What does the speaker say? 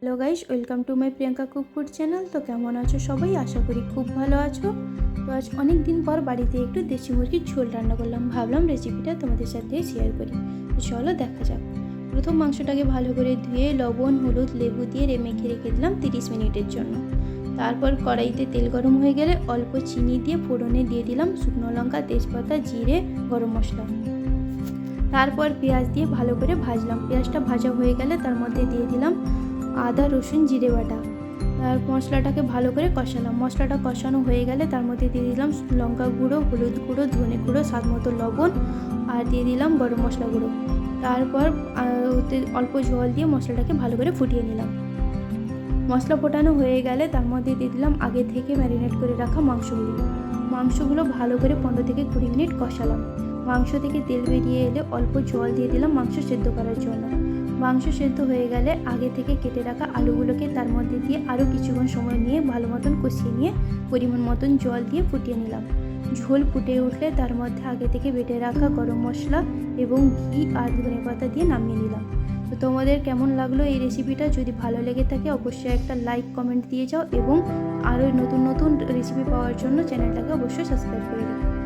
Hello guys, welcome to my Priyanka cook food channel. তো কেমন আছো সবাই? আশা করি খুব ভালো আছো। তো আজ অনেক দিন পর বাড়িতে একটু দেশি মুরগির ঝোল রান্না করলাম, ভাবলাম রেসিপিটা তোমাদের সাথে শেয়ার করি। তো চলো দেখা যাক। প্রথম মাংসটাকে ভালো করে ধুয়ে লবণ, হলুদ, লেবু দিয়ে মেখে রেখে দিলাম 30 মিনিটের জন্য। তারপর কড়াইতে তেল গরম হয়ে গেলে অল্প চিনি দিয়ে ফোড়নে দিয়ে দিলাম শুকনো লঙ্কা, তেজপাতা, জিরে, গরম মশলা। তারপর পেঁয়াজ দিয়ে ভালো করে ভাজলাম। পেঁয়াজটা ভাজা হয়ে গেলে তার মধ্যে দিয়ে দিলাম আদা, রসুন, জিরে বাটা। আর মশলাটাকে ভালো করে কষালাম। মশলাটা কষানো হয়ে গেলে তার মধ্যে দিয়ে দিলাম লঙ্কা গুঁড়ো, হলুদ গুঁড়ো, ধনে গুঁড়ো, স্বাদ মতো লবণ, আর দিয়ে দিলাম গরম মশলা গুঁড়ো। তারপর ওতে অল্প জল দিয়ে মশলাটাকে ভালো করে ফুটিয়ে নিলাম। মশলা ফোটানো হয়ে গেলে তার মধ্যে দিয়ে দিলাম আগে থেকে ম্যারিনেট করে রাখা মাংসগুলো ভালো করে 15 থেকে 20 মিনিট কষালাম। মাংস থেকে তেল বেরিয়ে এলে অল্প জল দিয়ে দিলাম মাংস সেদ্ধ করার জন্য। মাংস সেদ্ধ হয়ে গেলে আগে থেকে কেটে রাখা আলুগুলোকে তার মধ্যে দিয়ে আরও কিছুক্ষণ সময় নিয়ে ভালো মতন কষিয়ে নিয়ে পরিমাণ মতন জল দিয়ে ফুটিয়ে নিলাম। ঝোল ফুটে উঠলে তার মধ্যে আগে থেকে বেটে রাখা গরম মশলা এবং ঘি আর ধনেপাতা দিয়ে নামিয়ে নিলাম। তো তোমাদের কেমন লাগলো এই রেসিপিটা? যদি ভালো লেগে থাকে অবশ্যই একটা লাইক, কমেন্ট দিয়ে যাও এবং আরও নতুন নতুন রেসিপি পাওয়ার জন্য চ্যানেলটাকে অবশ্যই সাবস্ক্রাইব করে দিও।